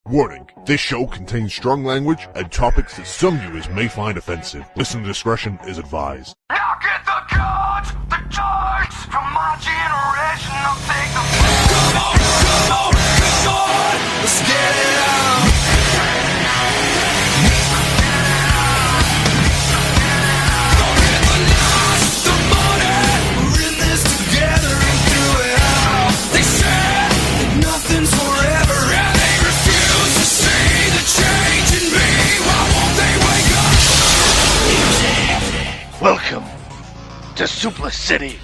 Warning, this show contains strong language and topics that some viewers may find offensive. Listener discretion is advised. Now get the cards, the charge from my generation. I'll take the come on, let's get it on. Don't get the loss, the money. We're in this together and through it all. They said that nothing's forever, and they refuse to see the change in me. Why won't they wake up? Welcome to Suplah City.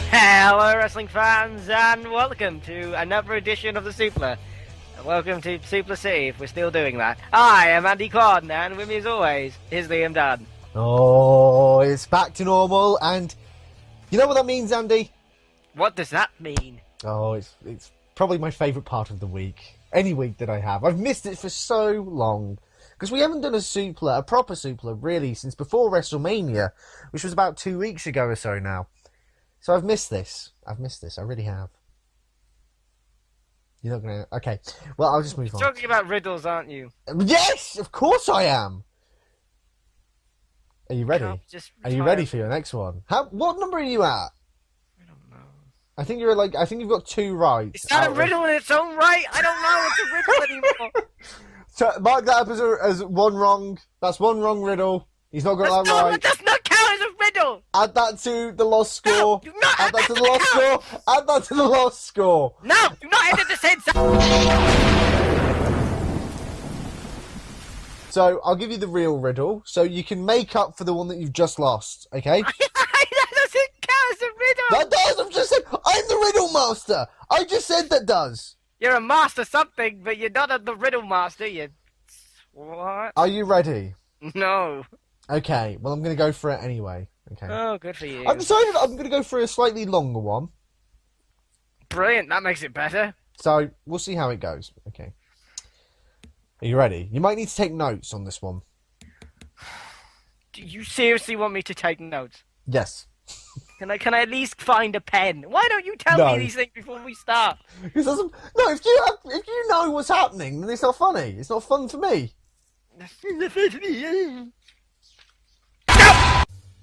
Hello wrestling fans and welcome to another edition of the Suplah. Welcome to Suplah City if we're still doing that. I am Andy Corden and with me as always is Liam Dunn. Oh, it's back to normal, and you know what that means, Andy? What does that mean? Oh, it's probably my favourite part of the week. Any week that I have. I've missed it for so long. Because we haven't done a proper Suplah, really, since before WrestleMania, which was about 2 weeks ago or so now. So I've missed this. I really have. You're not going to... Okay. Well, I'll just move on. You're talking about riddles, aren't you? Yes! Of course I am! Are you ready? Are you ready for your next one? What number are you at? I don't know. I think you've got two right. Is that a riddle in its own right? I don't know it's a riddle anymore. So mark that up as one wrong. That's one wrong riddle. He's not got that right. It does not count as a riddle! Add that to the lost score. No, do not add that to the lost score. Add that to the lost score. No, do not edit the sense. So I'll give you the real riddle, so you can make up for the one that you've just lost. Okay? That doesn't count as a riddle. That does. I've just said I'm the riddle master. I just said that does. You're a master something, but you're not the riddle master. You what? Are you ready? No. Okay. Well, I'm going to go for it anyway. Okay. Oh, good for you. I've decided I'm going to go for a slightly longer one. Brilliant. That makes it better. So we'll see how it goes. Okay. Are you ready? You might need to take notes on this one. Do you seriously want me to take notes? Yes. Can I at least find a pen? Why don't you tell me these things before we start? If you know what's happening, then it's not funny. It's not fun for me.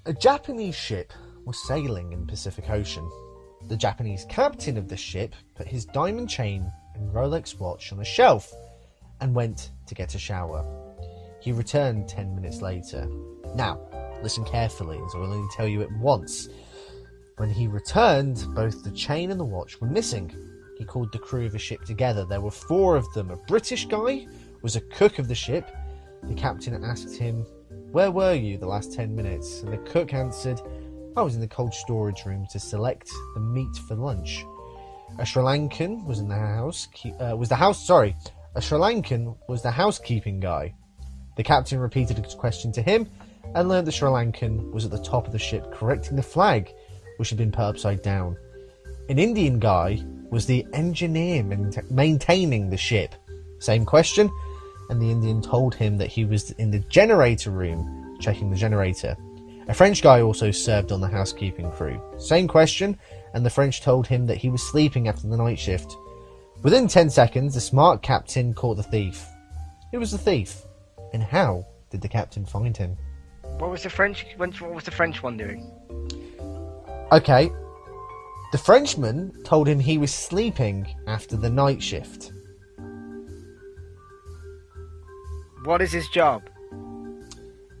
A Japanese ship was sailing in the Pacific Ocean. The Japanese captain of the ship put his diamond chain and Rolex watch on a shelf and went to get a shower. He returned 10 minutes later. Now, listen carefully, as I will only tell you it once. When he returned, both the chain and the watch were missing. He called the crew of the ship together. There were 4 of them. A British guy was a cook of the ship. The captain asked him, "Where were you the last 10 minutes?" And the cook answered, "I was in the cold storage room to select the meat for lunch." A Sri Lankan was in the house. A Sri Lankan was the housekeeping guy. The captain repeated his question to him and learned the Sri Lankan was at the top of the ship correcting the flag, which had been put upside down. An Indian guy was the engineer maintaining the ship. Same question, and the Indian told him that he was in the generator room checking the generator. A French guy also served on the housekeeping crew. Same question, and the French told him that he was sleeping after the night shift. Within 10 seconds, the smart captain caught the thief. Who was the thief? And how did the captain find him? What was the French one doing? Okay. The Frenchman told him he was sleeping after the night shift. What is his job?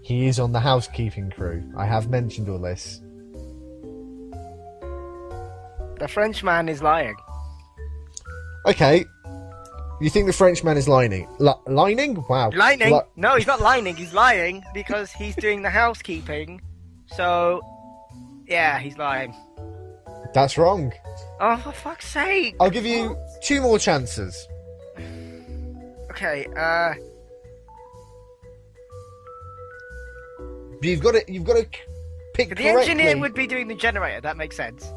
He is on the housekeeping crew. I have mentioned all this. The Frenchman is lying. Okay. You think the Frenchman is lining? Lining? Wow. Lining? No, he's not lining. He's lying because he's doing the housekeeping. So, yeah, he's lying. That's wrong. Oh, for fuck's sake. I'll give you 2 more chances. Okay, You've got to pick the correctly. engineer would be doing the generator. That makes sense.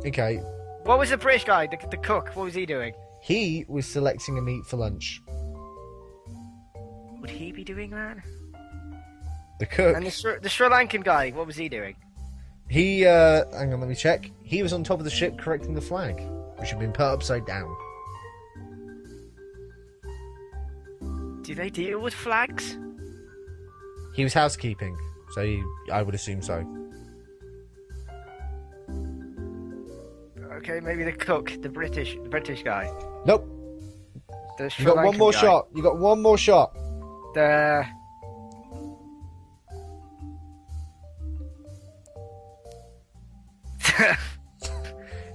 Okay. What was the British guy, the cook? What was he doing? He was selecting a meat for lunch. Would he be doing that? The cook. And the Sri Lankan guy, what was he doing? He, hang on, let me check. He was on top of the ship correcting the flag, which had been put upside down. Do they deal with flags? He was housekeeping, so I would assume so. Okay, maybe the cook, the British guy. Nope. The You Sri got one Lankan more guy. shot. You got one more shot. The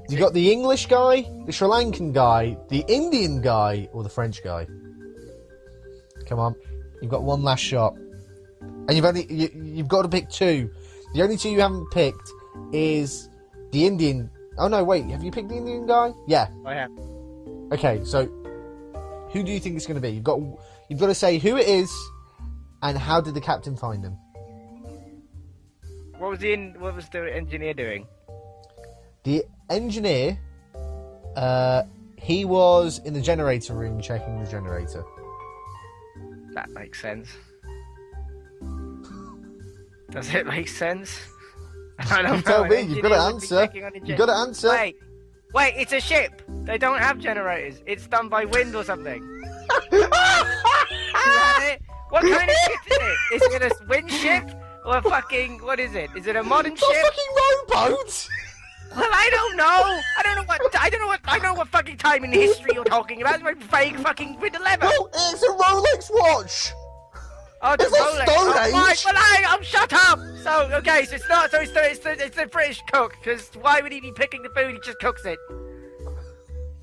You got the English guy, the Sri Lankan guy, the Indian guy, or the French guy. Come on, you've got one last shot, and you've got to pick two. The only two you haven't picked is the Indian. Oh no, wait, have you picked the Indian guy? Yeah. I have. Okay, so who do you think it's going to be? You've got to say who it is, and how did the captain find him? What was the engineer doing? The engineer, he was in the generator room checking the generator. That makes sense. Does it make sense? I don't You tell know, me, an you've got to engineer would be answer. checking on a You've got to answer. Wait, it's a ship. They don't have generators. It's done by wind or something. Is that it? What kind of ship is it? Is it a wind ship or a fucking what is it? Is it a modern It's a ship? fucking rowboat! Well, I don't know. I don't know what fucking time in history you're talking about. It's my vague fucking with 11. No, it's a Rolex watch! Oh, the It's a Rolex. Stone Oh, Age. right, well, I'm shut up. So, okay, so it's not. So it's the British cook. Because why would he be picking the food? He just cooks it.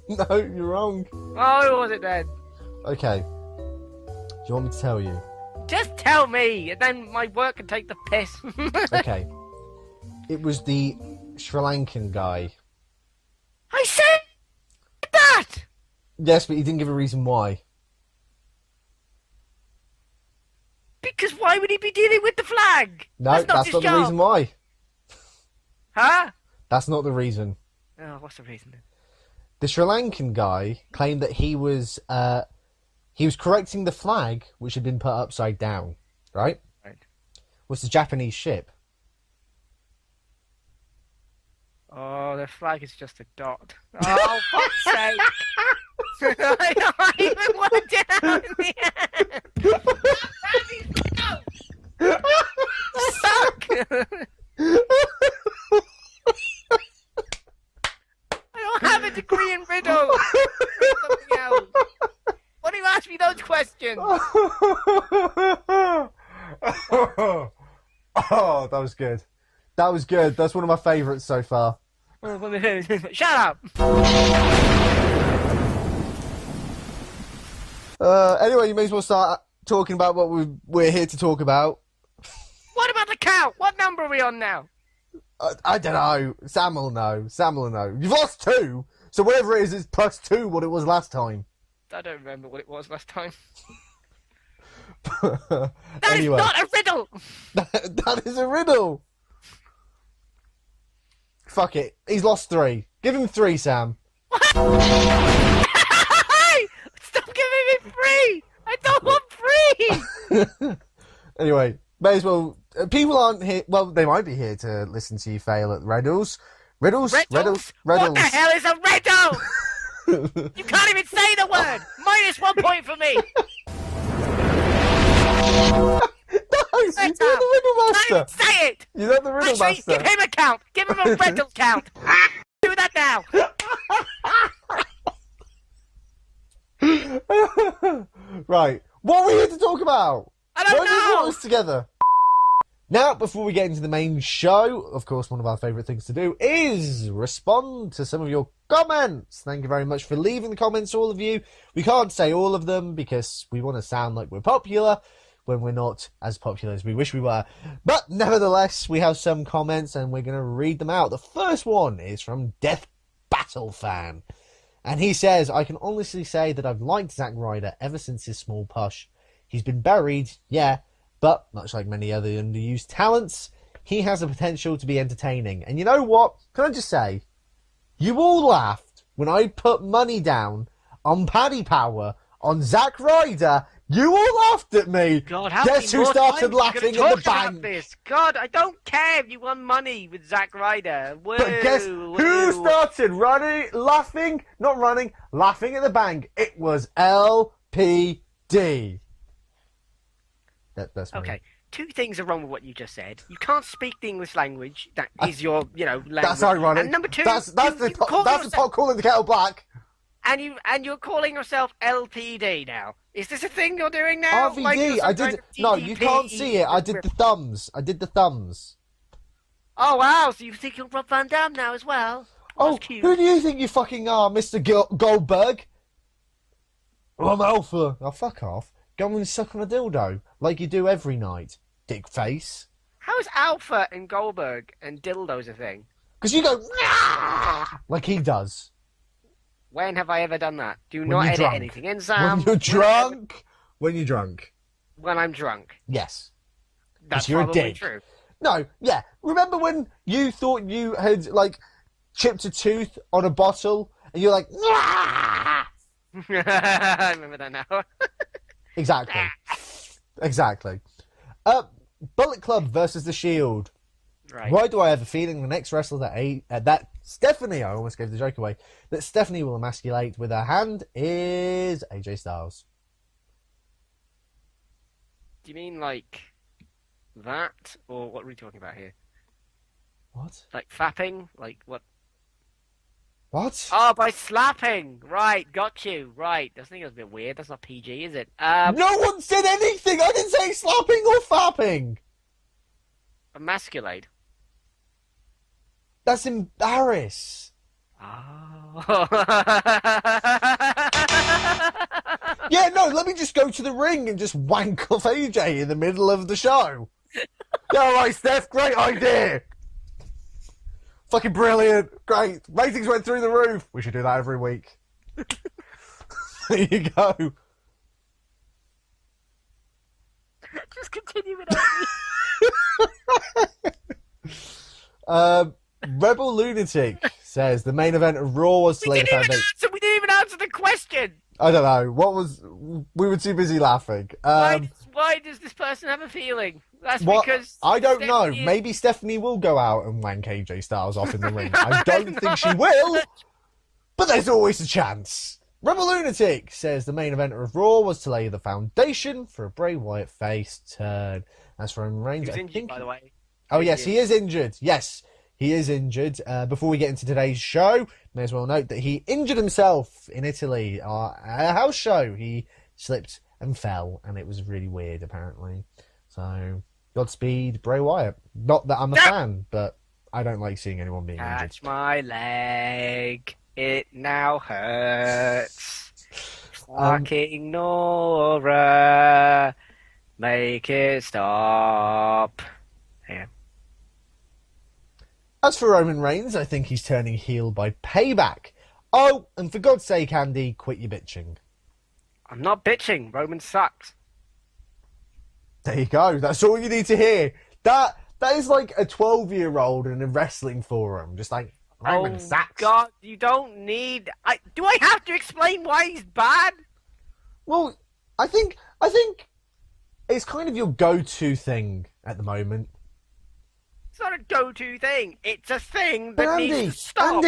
No, you're wrong. Oh, who was it then? Okay. Do you want me to tell you? Just tell me, and then my work can take the piss. Okay. It was the Sri Lankan guy. I said that. Yes, but he didn't give a reason why. Because why would he be dealing with the flag? No, that's not his the job. reason why. Huh? That's not the reason. Oh, what's the reason then? The Sri Lankan guy claimed that he was correcting the flag, which had been put upside down, right? Right. Was the Japanese ship. Oh, the flag is just a dot. Oh, fuck's sake! I even worked it out in the end. Suck! I don't have a degree in riddle. Something else. Why do you ask me those questions? Oh, that was good. That was good. That's one of my favourites so far. Shut up! Anyway, you may as well start talking about what we're here to talk about. What about the count? What number are we on now? I don't know. Sam will know. You've lost 2, so whatever it is plus 2 what it was last time. I don't remember what it was last time. Anyway. Is not a riddle! That is a riddle. Fuck it. He's lost 3. Give him 3, Sam. Stop giving me free! I don't want free! Anyway, may as well. People aren't here. Well, they might be here to listen to you fail at riddles. Riddles? What the hell is a riddle? You can't even say the word! -1 point for me! No, you're not the riddle Can't master. even say it! You're not the riddle Actually, master. give him a count! Give him a riddle count! Do that now! Right. What are we here to talk about? I don't Why did you know! put us together? Now, before we get into the main show, of course, one of our favourite things to do is respond to some of your comments. Thank you very much for leaving the comments, all of you. We can't say all of them because we want to sound like we're popular when we're not as popular as we wish we were. But nevertheless, we have some comments and we're going to read them out. The first one is from Death Battle Fan. And he says, I can honestly say that I've liked Zack Ryder ever since his small push. He's been buried, yeah, but much like many other underused talents, he has the potential to be entertaining. And you know what? Can I just say, you all laughed when I put money down on Paddy Power on Zack Ryder You all laughed at me. God, how Guess many who more started times are we laughing gonna in the talk about bank? this? God, I don't care if you won money with Zack Ryder. Woo, But guess who woo. started laughing at the bank? It was LPD. That's me. Okay, two things are wrong with what you just said. You can't speak the English language. That is your, language. That's ironic. And number two, that's the yourself, pot calling the kettle black. and you're calling yourself LPD now. Is this a thing you're doing now? RVD. Like you're some I kind did. of No, you can't DDP? see it. I did the thumbs. Oh wow! So you think you're Rob Van Dam now as well? Oh, That's cute. who do you think you fucking are, Mr. Goldberg? I'm Alpha. Oh, fuck off. Go and suck on a dildo like you do every night, dick face. How is Alpha and Goldberg and dildos a thing? Because you go "Nah!" like he does. When have I ever done that? Do When not you're edit drunk. anything in, Sam. When you're drunk. When you're drunk. When I'm drunk. Yes. That's you're a probably dick. true. No, yeah. Remember when you thought you had, like, chipped a tooth on a bottle and you're like, "Nah!" I remember that now. Exactly. Exactly. Bullet Club versus The Shield. Right. Why do I have a feeling the next wrestler that Stephanie, I almost gave the joke away, that Stephanie will emasculate with her hand is AJ Styles. Do you mean like that, or what are we talking about here? What? Like fapping? Like what? What? Oh, by slapping. Right, got you. Right. I think that's a bit weird. That's not PG, is it? No one said anything! I didn't say slapping or fapping! Emasculate. That's embarrass. Oh. Yeah, no, let me just go to the ring and just wank off AJ in the middle of the show. Yeah, all right, Steph, great idea. Fucking brilliant. Great. Ratings went through the roof. We should do that every week. There you go. Just continue it. Rebel Lunatic says the main event of Raw was to lay the foundation. We didn't even answer the question. I don't know. We were too busy laughing. Why does this person have a feeling? That's What? because I don't know. Stephanie is- Maybe Stephanie will go out and wank AJ Styles off in the ring. I don't think she will, but there's always a chance. Rebel Lunatic says the main event of Raw was to lay the foundation for a Bray Wyatt face turn. As for Roman Reigns, He's I injured, think. by the way. Oh yes, he is injured. Yes, he is injured. Before we get into today's show, may as well note that he injured himself in Italy at a house show. He slipped and fell, and it was really weird, apparently. So, Godspeed, Bray Wyatt. Not that I'm a fan, but I don't like seeing anyone being injured. Catch my leg. It now hurts. Fucking Nora. Make it stop. Yeah. As for Roman Reigns, I think he's turning heel by payback. Oh, and for God's sake, Andy, quit your bitching. I'm not bitching. Roman sucks. There you go. That's all you need to hear. That is like a 12-year-old in a wrestling forum, just like Roman sucks. God, you don't need. Do I have to explain why he's bad? Well, I think it's kind of your go-to thing at the moment. It's not a go-to thing. It's a thing But that Andy, needs to stop.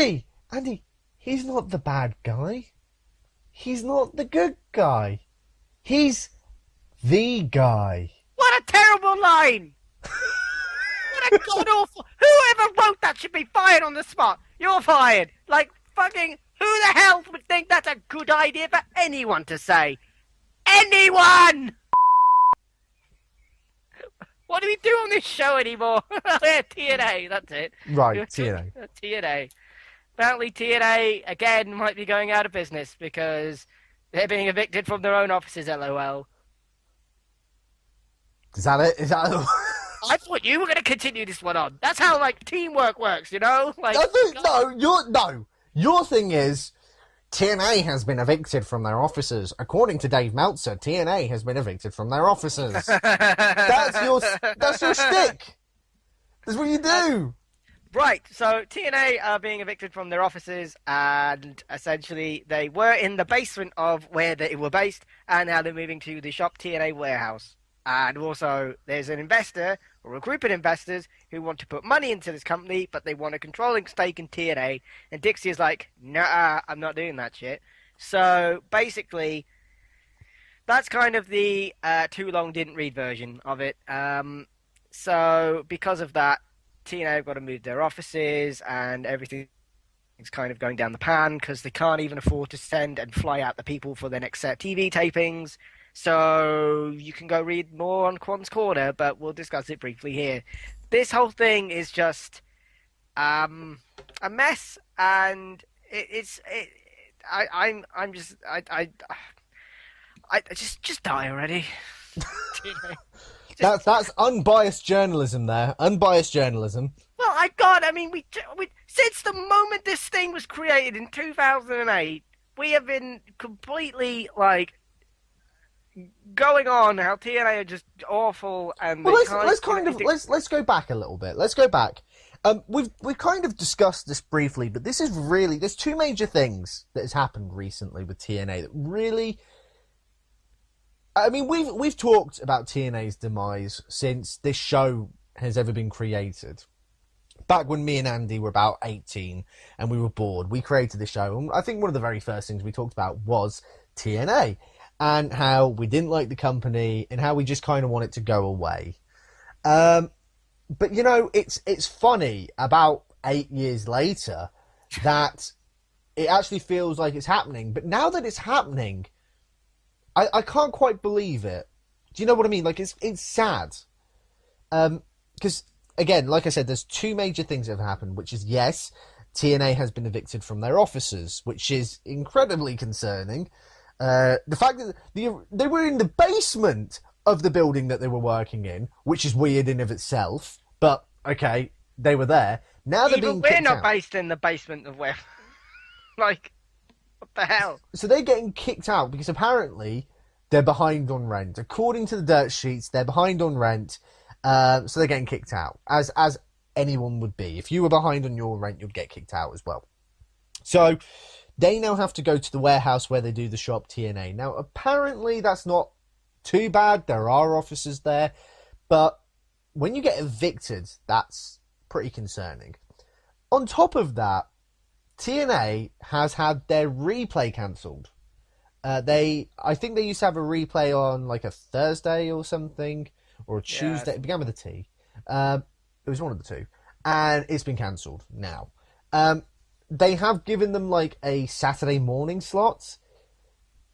Andy, he's not the bad guy. He's not the good guy. He's the guy. What a terrible line! What a god awful. Whoever wrote that should be fired on the spot. You're fired. Like fucking. Who the hell would think that's a good idea for anyone to say? Anyone! What do we do on this show anymore? Yeah, TNA, that's it. Right, TNA. TNA. Apparently TNA, again, might be going out of business because they're being evicted from their own offices, LOL. Is that it? Is that? I thought you were going to continue this one on. That's how, like, teamwork works, you know? Like, Your thing is TNA has been evicted from their offices. According to Dave Meltzer, TNA has been evicted from their offices. That's your shtick. That's what you do. Right, so TNA are being evicted from their offices, and essentially they were in the basement of where they were based, and now they're moving to the shop TNA warehouse. And also, there's an investor, or a group of investors, who want to put money into this company, but they want a controlling stake in TNA, and Dixie is like, nah, I'm not doing that shit. So, basically, that's kind of the too long didn't read version of it. So, because of that, TNA have got to move their offices and everything's kind of going down the pan because they can't even afford to send and fly out the people for their next set TV tapings. So you can go read more on Quan's Corner, but we'll discuss it briefly here. This whole thing is just a mess, and I just die already. That's unbiased journalism there. Unbiased journalism. Well, we since the moment this thing was created in 2008, we have been completely going on how TNA are just awful and well, let's go back a little bit. Let's go back. We've kind of discussed this briefly, but this is really there's two major things that has happened recently with TNA that really. I mean, we've talked about TNA's demise since this show has ever been created. Back when me and Andy were about 18 and we were bored, we created the show. And I think one of the very first things we talked about was TNA and how we didn't like the company and how we just kind of want it to go away. But, you know, it's funny about 8 years later that it actually feels like it's happening. But now that it's happening, I can't quite believe it. Do you know what I mean? Like, it's sad. Because, again, like I said, there's two major things that have happened, which is, yes, TNA has been evicted from their offices, which is incredibly concerning. The fact that they were in the basement of the building that they were working in, which is weird in of itself, but, okay, they were there. Now they're being kicked out. We're not based in the basement of where... like... What the hell? So they're getting kicked out because apparently they're behind on rent. According to the dirt sheets, they're behind on rent, so they're getting kicked out, as anyone would be. If you were behind on your rent, you'd get kicked out as well. So they now have to go to the warehouse where they do the shop TNA. Now, apparently that's not too bad. There are officers there, but when you get evicted, that's pretty concerning. On top of that, TNA has had their replay cancelled. I think they used to have a replay on like a Thursday or something, or a Tuesday. It began with a T. It was one of the two, and it's been cancelled now. They have given them like a Saturday morning slot,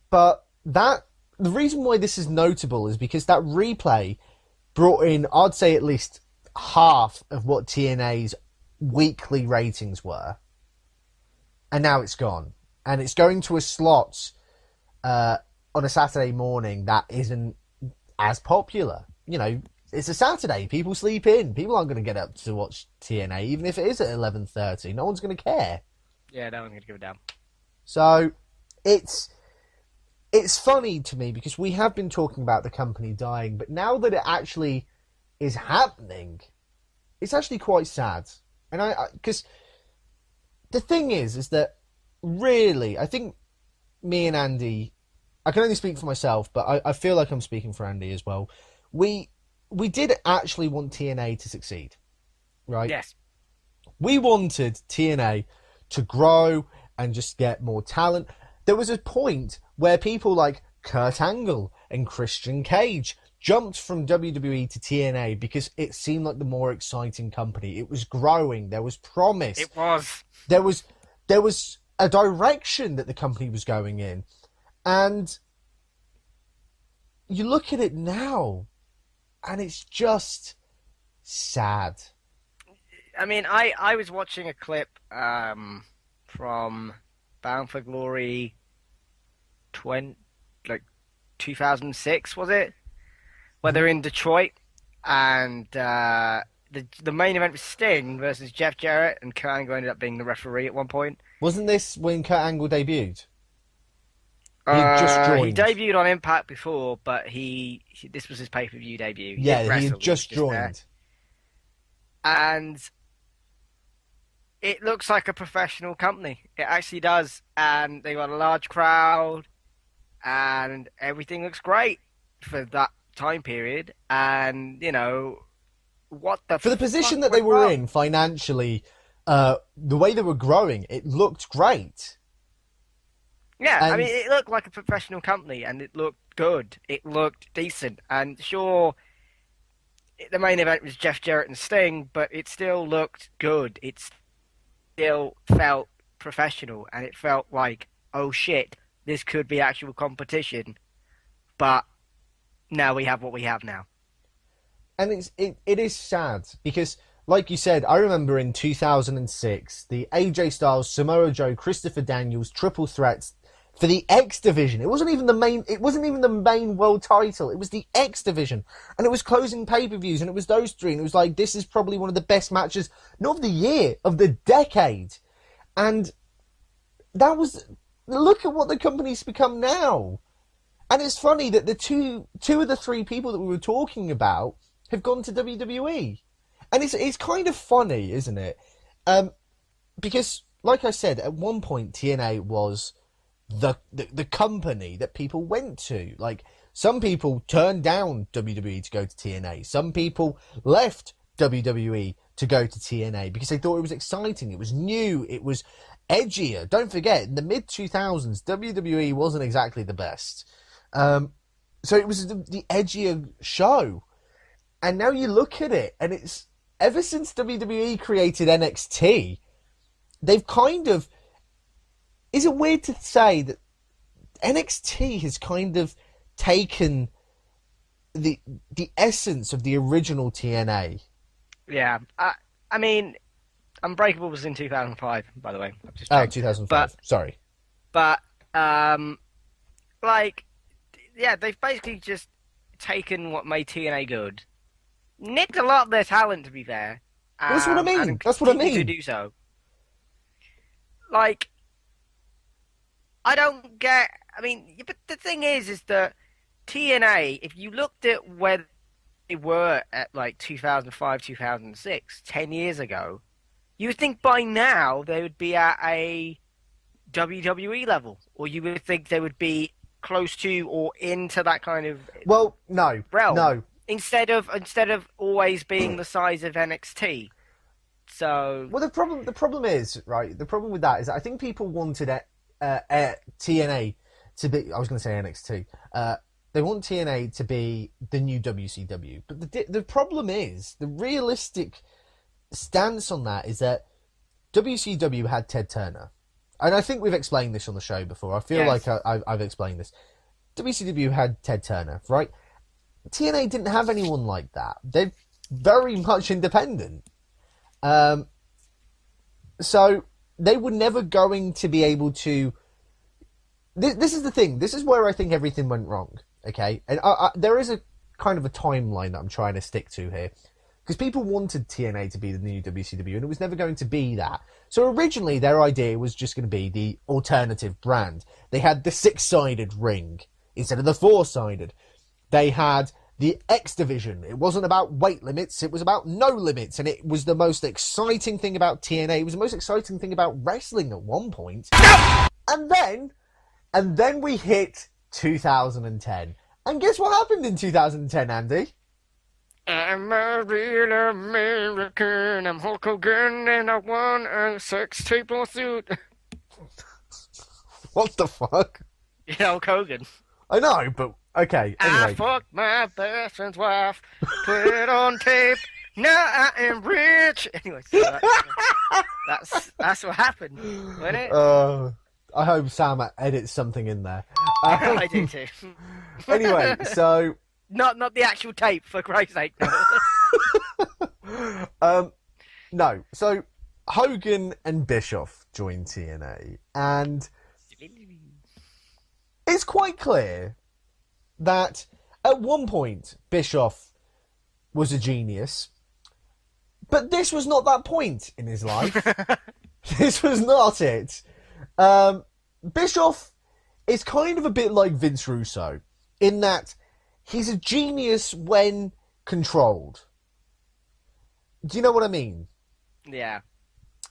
but the reason why this is notable is because that replay brought in, I'd say, at least half of what TNA's weekly ratings were. And now it's gone. And it's going to a slot on a Saturday morning that isn't as popular. You know, it's a Saturday. People sleep in. People aren't going to get up to watch TNA, even if it is at 11:30. No one's going to care. Yeah, no one's going to give a damn. So, it's funny to me because we have been talking about the company dying, but now that it actually is happening, it's actually quite sad. And because... The thing is that really, I think me and Andy, I can only speak for myself, but I feel like I'm speaking for Andy as well. We did actually want TNA to succeed, right? Yes. We wanted TNA to grow and just get more talent. There was a point where people like Kurt Angle and Christian Cage jumped from WWE to TNA because it seemed like the more exciting company. It was growing. There was promise. It was. There was a direction that the company was going in. And you look at it now, and it's just sad. I mean, I was watching a clip from Bound for Glory 2006, was it? Where they're in Detroit, and the main event was Sting versus Jeff Jarrett, and Kurt Angle ended up being the referee at one point. Wasn't this when Kurt Angle debuted? He just joined. He debuted on Impact before, but this was his pay-per-view debut. He had just joined. And it looks like a professional company. It actually does, and they got a large crowd, and everything looks great for that time period. And you know, what the For the position that fuck they went were wrong? in financially, the way they were growing, it looked great. Yeah, I And mean, it looked like a professional company, and it looked good. It looked decent, and sure, the main event was Jeff Jarrett and Sting, but it still looked good. It still felt professional, and it felt like, oh shit, this could be actual competition. But now we have what we have now. it is sad because, like you said, I remember in 2006 the AJ Styles, Samoa Joe, Christopher Daniels triple threats for the X division. It wasn't even the main. It wasn't even the main world title. It was the X division, and it was closing pay-per-views, and it was those three, and it was like, this is probably one of the best matches, not of the year, of the decade, and that was. Look at what the company's become now. And it's funny that the two of the three people that we were talking about have gone to WWE, and it's kind of funny, isn't it? Because, like I said, at one point TNA was the company that people went to. Like, some people turned down WWE to go to TNA. Some people left WWE to go to TNA because they thought it was exciting. It was new. It was edgier. Don't forget, in the mid 2000s, WWE wasn't exactly the best. So it was the edgier show. And now you look at it, and it's, ever since WWE created NXT, they've kind of, is it weird to say that NXT has kind of taken the essence of the original TNA? Yeah, I mean, Unbreakable was in 2005, by the way. I've just Oh, checked. 2005. Sorry. But like, yeah, they've basically just taken what made TNA good, nicked a lot of their talent, to be fair. That's what I mean. And That's what I continue mean. to do so. Like, I don't get. I mean, but the thing is that TNA, if you looked at where they were at like 2005, 2006, 10 years ago, you would think by now they would be at a WWE level, or you would think they would be close to or into that kind of Well, no. realm. No. Instead of always being the size of NXT. So Well, the problem is, right, the problem with that is that I think people wanted TNA to be, I was going to say NXT, they want TNA to be the new WCW. But the problem is, the realistic stance on that is that WCW had Ted Turner. And I think we've explained this on the show before. I feel Yes. like I've explained this. WCW had Ted Turner, right? TNA didn't have anyone like that. They're very much independent. So they were never going to be able to... This is the thing. This is where I think everything went wrong, okay? And there is a kind of a timeline that I'm trying to stick to here. Because people wanted TNA to be the new WCW, and it was never going to be that. So originally, their idea was just going to be the alternative brand. They had the 6-sided ring instead of the 4-sided. They had the X division. It wasn't about weight limits, it was about no limits, and it was the most exciting thing about TNA. It was the most exciting thing about wrestling at one point. And then we hit 2010. And guess what happened in 2010, Andy? I'm a real American. I'm Hulk Hogan, and I won a sex tape lawsuit. What the fuck? You know, Hulk Hogan. I know, but okay. I Anyway, fucked my best friend's wife, put it on tape. Now I am rich. Anyway, so that's what happened, wasn't it? I hope Sam edits something in there. I do too. Anyway, so Not the actual tape, for Christ's sake. no, so Hogan and Bischoff joined TNA, and it's quite clear that at one point Bischoff was a genius, but this was not that point in his life. This was not it. Bischoff is kind of a bit like Vince Russo in that he's a genius when controlled. Do you know what I mean? Yeah.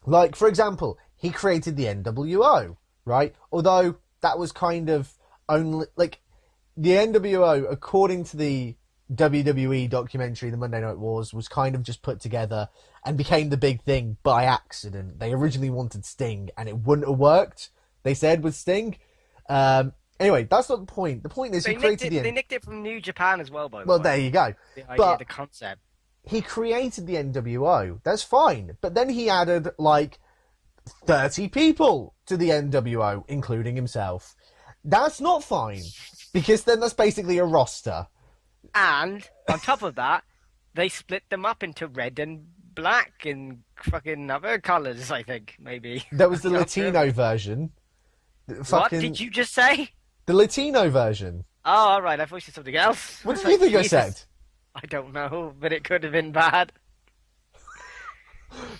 Like, for example, he created the NWO, right? Although that was kind of only, like, the NWO, according to the WWE documentary, The Monday Night Wars, was kind of just put together and became the big thing by accident. They originally wanted Sting, and it wouldn't have worked, they said, with Sting. Anyway, that's not the point. The point is, They he created they nicked it from New Japan as well, by the way. Well, there you go. The idea, But the concept. he created the NWO. That's fine. But then he added, like, 30 people to the NWO, including himself. That's not fine, because then that's basically a roster. And on top of that, they split them up into red and black and fucking other colours, I think, maybe. There was the Latino version. What did you just say? The Latino version. Oh, alright, I thought you said something else. What did you think I said? I don't know, but it could have been bad.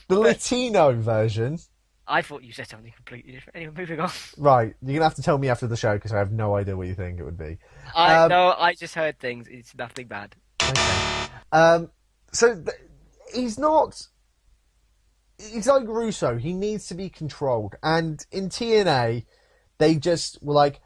The Latino version. I thought you said something completely different. Anyway, moving on. Right, you're going to have to tell me after the show, because I have no idea what you think it would be. No, I just heard things. It's nothing bad. Okay. He's not... He's like Russo. He needs to be controlled. And in TNA, they just were like...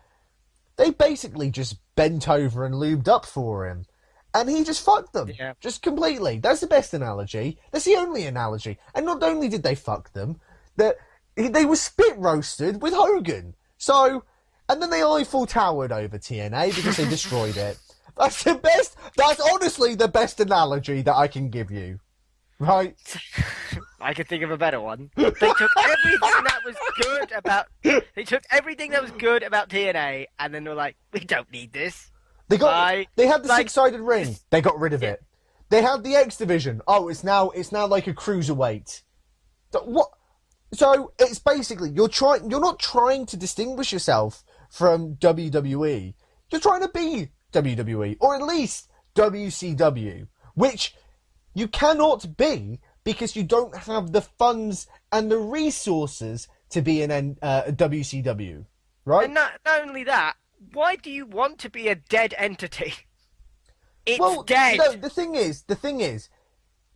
They basically just bent over and lubed up for him. And he just fucked them. Yeah. Just completely. That's the best analogy. That's the only analogy. And not only did they fuck them, they were spit roasted with Hogan. So, and then they Eiffel Towered over TNA because they destroyed it. That's the best. That's honestly the best analogy that I can give you. Right? I could think of a better one. They took everything that was good about. They took everything that was good about TNA, and then they were like, "We don't need this." They had the like, six-sided ring. They got rid of it. They had the X Division. Oh, it's now like a cruiserweight. What? So it's basically you're not trying to distinguish yourself from WWE. You're trying to be WWE, or at least WCW, which you cannot be because you don't have the funds and the resources to be an WCW, right? And not only that, why do you want to be a dead entity? It's dead. No, the thing is,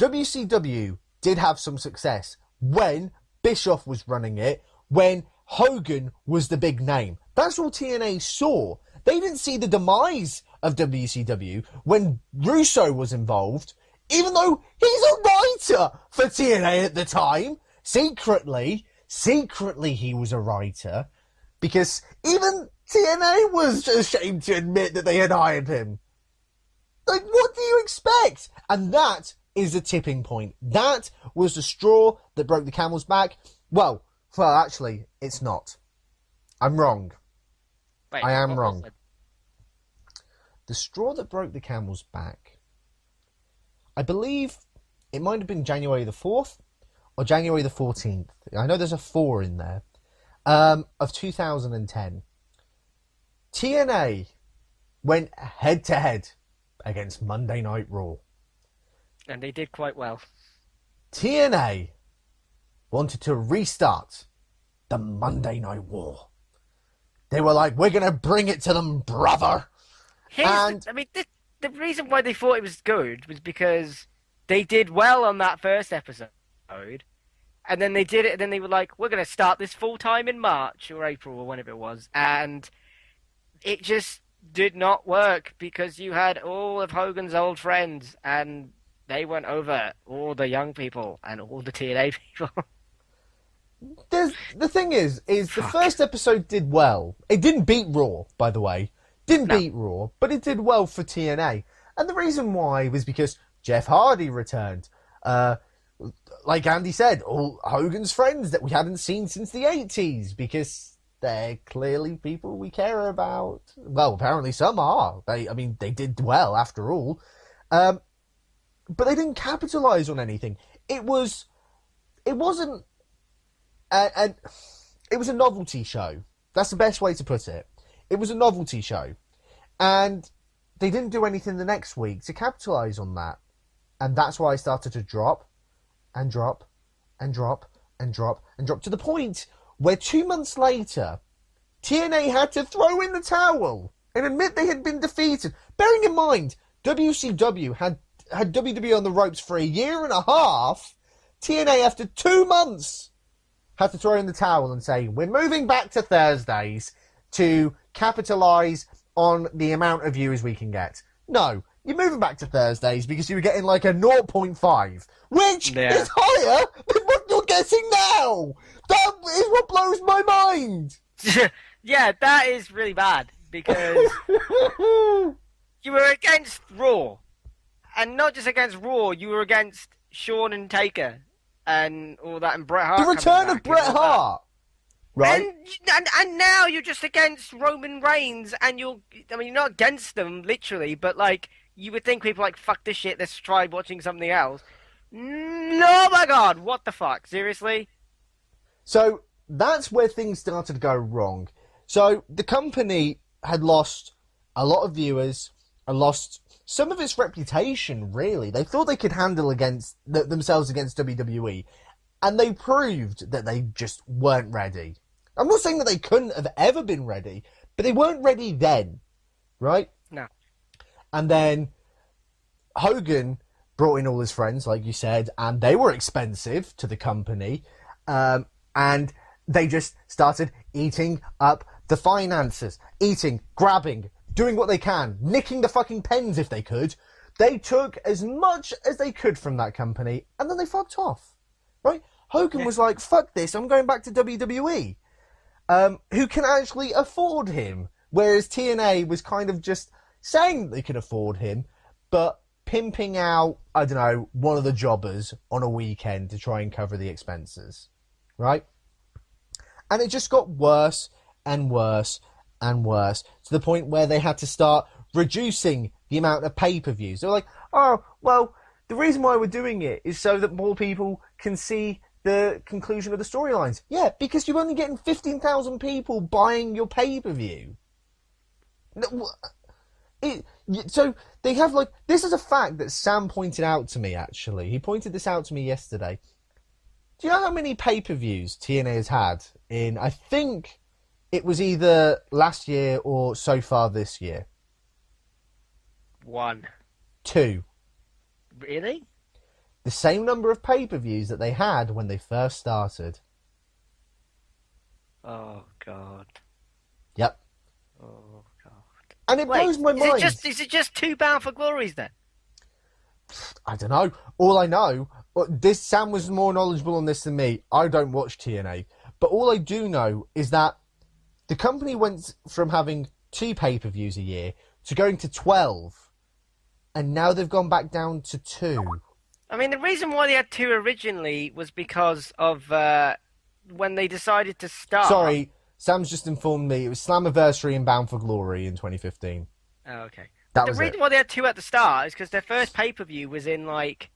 WCW did have some success when Bischoff was running it, when Hogan was the big name. That's all TNA saw. They didn't see the demise of WCW when Russo was involved, even though he's a writer for TNA at the time. Secretly he was a writer, because even TNA was ashamed to admit that they had hired him. Like, what do you expect? And that is the tipping point. That was the straw that broke the camel's back. Well, actually, it's not. I'm wrong. Wait, I am wrong. was it? The straw that broke the camel's back, I believe it might have been January the 4th or January the 14th. I know there's a 4 in there. Of 2010. TNA went head-to-head against Monday Night Raw. And they did quite well. TNA wanted to restart the Monday Night War. They were like, we're going to bring it to them, brother. The reason why they thought it was good was because they did well on that first episode. And then they did it, and then they were like, we're going to start this full-time in March or April or whenever it was. And it just did not work because you had all of Hogan's old friends, and they went over all the young people and all the TNA people. The thing is the first episode did well. It didn't beat Raw, by the way. Beat Raw, but it did well for TNA. And the reason why was because Jeff Hardy returned. Like Andy said, all Hogan's friends that we hadn't seen since the 80s, because they're clearly people we care about. Well, apparently some are. They did well after all. But they didn't capitalise on anything. It was a novelty show. That's the best way to put it. It was a novelty show. And they didn't do anything the next week to capitalise on that. And that's why I started to drop and drop and drop and drop and drop to the point where 2 months later, TNA had to throw in the towel and admit they had been defeated. Bearing in mind, WCW had WWE on the ropes for a year and a half. TNA, after 2 months, had to throw in the towel and say, we're moving back to Thursdays to capitalise on the amount of viewers we can get. No, you're moving back to Thursdays because you were getting like a 0.5, which is higher than what you're getting now. That is what blows my mind. Yeah, that is really bad because you were against Raw. And not just against Raw, you were against Shawn and Taker and all that, and Bret Hart. The return of Bret Hart. Right? And now you're just against Roman Reigns, and you're not against them, literally, but, like, you would think people are like, fuck this shit, let's try watching something else. No, my God, what the fuck? Seriously? So, that's where things started to go wrong. So, the company had lost a lot of viewers, and lost some of its reputation, really. They thought they could handle themselves against WWE, and they proved that they just weren't ready. I'm not saying that they couldn't have ever been ready, but they weren't ready then, right? No. And then Hogan brought in all his friends, like you said, and they were expensive to the company, and they just started eating up the finances, grabbing, doing what they can, nicking the fucking pens if they could. They took as much as they could from that company, and then they fucked off, right? Hogan was like, fuck this, I'm going back to WWE. Who can actually afford him? Whereas TNA was kind of just saying that they could afford him, but pimping out, I don't know, one of the jobbers on a weekend to try and cover the expenses, right? And it just got worse and worse and worse, to the point where they had to start reducing the amount of pay-per-views. They're like, oh, well, the reason why we're doing it is so that more people can see the conclusion of the storylines. Yeah, because you're only getting 15,000 people buying your pay-per-view. So they have, like, this is a fact that Sam pointed out to me, actually. He pointed this out to me yesterday. Do you know how many pay-per-views TNA has had in, I think it was either last year or so far this year? 1. 2. Really? The same number of pay-per-views that they had when they first started. Oh, God. Yep. Oh, God. And it blows my mind. Is it just 2 Bound for Glories, then? I don't know. All I know, Sam was more knowledgeable on this than me. I don't watch TNA. But all I do know is that the company went from having 2 pay-per-views a year to going to 12. And now they've gone back down to 2. I mean, the reason why they had 2 originally was because of when they decided to start. Sorry, Sam's just informed me it was Slammiversary and Bound for Glory in 2015. Oh, okay. The reason why they had 2 at the start is because their first pay-per-view was in, like,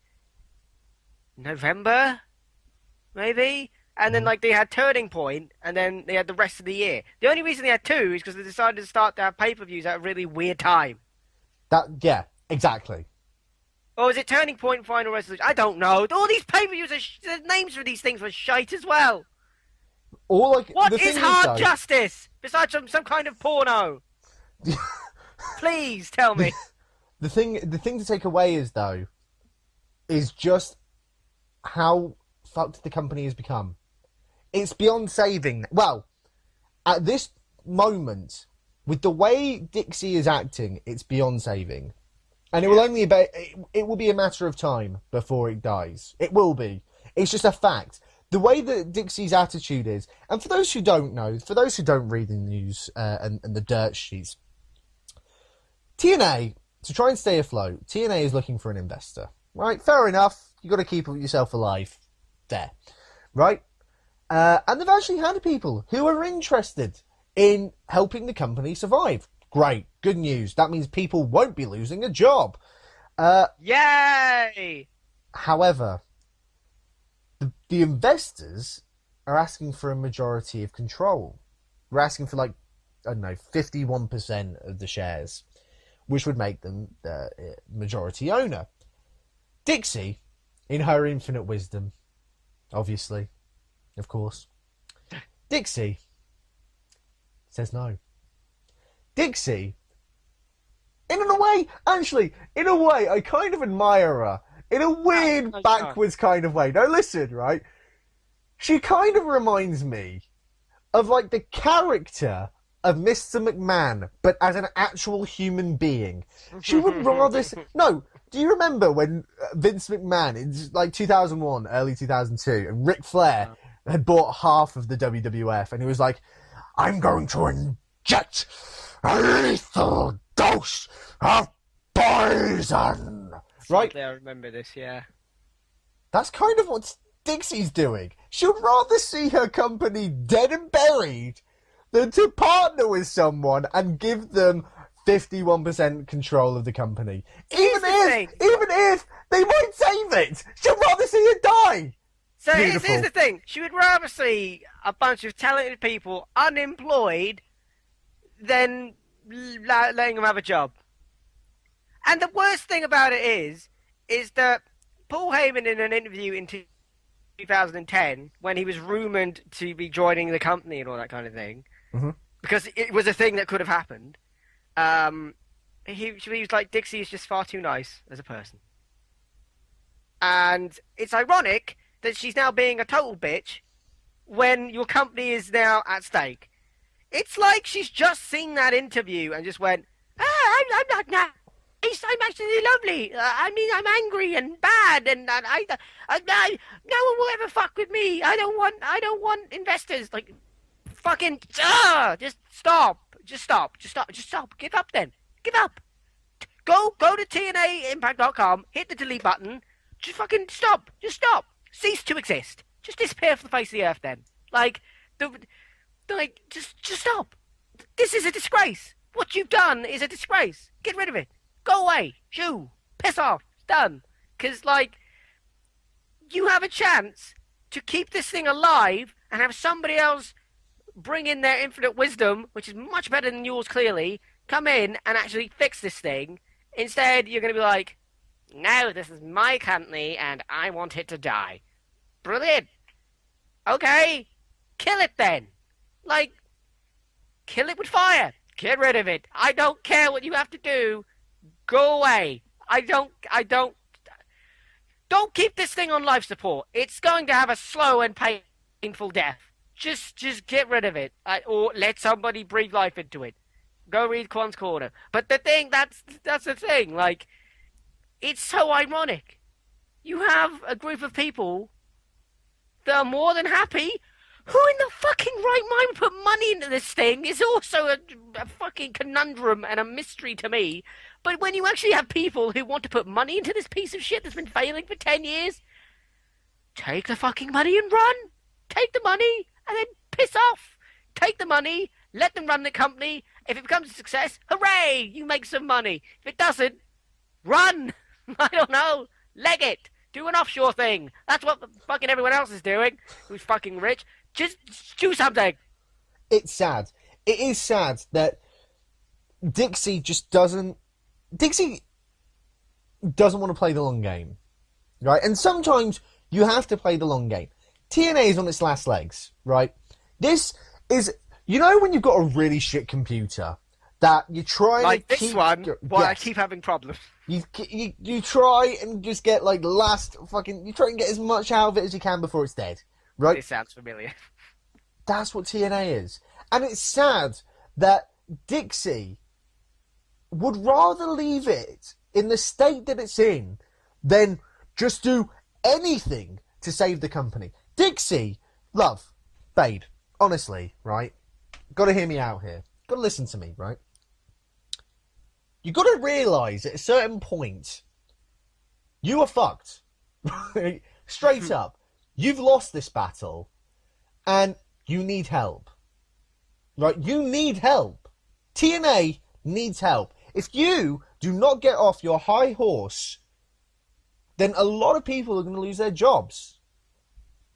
November, maybe? And then, like, they had Turning Point, and then they had the rest of the year. The only reason they had 2 is because they decided to start to have pay-per-views at a really weird time. Yeah, exactly. Or is it Turning Point and Final Resolution? I don't know. All these pay-per-views, the names for these things were shite as well. What is Hard Justice besides some kind of porno? Please tell me. The thing to take away is just how fucked the company has become. It's beyond saving. Well, at this moment, with the way Dixie is acting, it's beyond saving. And it will be a matter of time before it dies. It will be. It's just a fact. The way that Dixie's attitude is, and for those who don't know, for those who don't read the news and the dirt sheets, TNA, to try and stay afloat, TNA is looking for an investor. Right? Fair enough. You've got to keep yourself alive. There. Right? And they've actually had people who are interested in helping the company survive. Great. Good news. That means people won't be losing a job. Yay! However, the investors are asking for a majority of control. We're asking for, like, I don't know, 51% of the shares, which would make them the majority owner. Dixie, in her infinite wisdom, obviously, of course, Dixie says no. Dixie, in a way, I kind of admire her. In a weird, backwards kind of way. Now listen, right? She kind of reminds me of, like, the character of Mr. McMahon, but as an actual human being. She would rather... No, do you remember when Vince McMahon, in, like, 2001, early 2002, and Ric Flair had bought half of the WWF, and he was like, I'm going to inject a lethal dose of poison. Right? I remember this, yeah. That's kind of what Dixie's doing. She would rather see her company dead and buried than to partner with someone and give them 51% control of the company. Even if they might save it, she'd rather see it die. So here's the thing. She would rather see a bunch of talented people unemployed than letting them have a job. And the worst thing about it is that Paul Heyman, in an interview in 2010, when he was rumoured to be joining the company and all that kind of thing, because it was a thing that could have happened, he was like, Dixie is just far too nice as a person. And it's ironic that she's now being a total bitch when your company is now at stake. It's like she's just seen that interview and just went, I'm not nice. I'm actually lovely. I mean, I'm angry and bad, and no one will ever fuck with me. I don't want investors. Like, fucking, just stop. Give up then. Give up. Go to TNAimpact.com, hit the delete button. Just fucking stop. Just stop. Cease to exist. Just disappear from the face of the earth then. Just stop. This is a disgrace. What you've done is a disgrace. Get rid of it. Go away. Shoo. Piss off. It's done. Because, you have a chance to keep this thing alive and have somebody else bring in their infinite wisdom, which is much better than yours, clearly, come in and actually fix this thing. Instead, you're going to be like, no, this is my company and I want it to die. Brilliant. Okay. Kill it then. Kill it with fire. Get rid of it. I don't care what you have to do. Go away. Don't keep this thing on life support. It's going to have a slow and painful death. Just get rid of it. Or let somebody breathe life into it. Go read Quan's Corner. But the thing, that's the thing. It's so ironic. You have a group of people that are more than happy. Who in the fucking right mind would put money into this thing is also a fucking conundrum and a mystery to me. But when you actually have people who want to put money into this piece of shit that's been failing for 10 years, take the fucking money and run. Take the money and then piss off. Take the money, let them run the company. If it becomes a success, hooray, you make some money. If it doesn't, run. I don't know. Leg it. Do an offshore thing. That's what fucking everyone else is doing who's fucking rich. Just do something. It's sad. It is sad that Dixie doesn't want to play the long game, right? And sometimes you have to play the long game. TNA is on its last legs, right? This is, when you've got a really shit computer that you try like to this keep, one, yes, I keep having problems. You try and just get you try and get as much out of it as you can before it's dead, right? This sounds familiar. That's what TNA is. And it's sad that Dixie would rather leave it in the state that it's in than just do anything to save the company. Dixie, love, babe, honestly, right? Gotta hear me out here. Gotta listen to me, right? You gotta realise at a certain point, you are fucked. Straight up. You've lost this battle, and you need help. Right? You need help. TNA needs help. If you do not get off your high horse, then a lot of people are going to lose their jobs.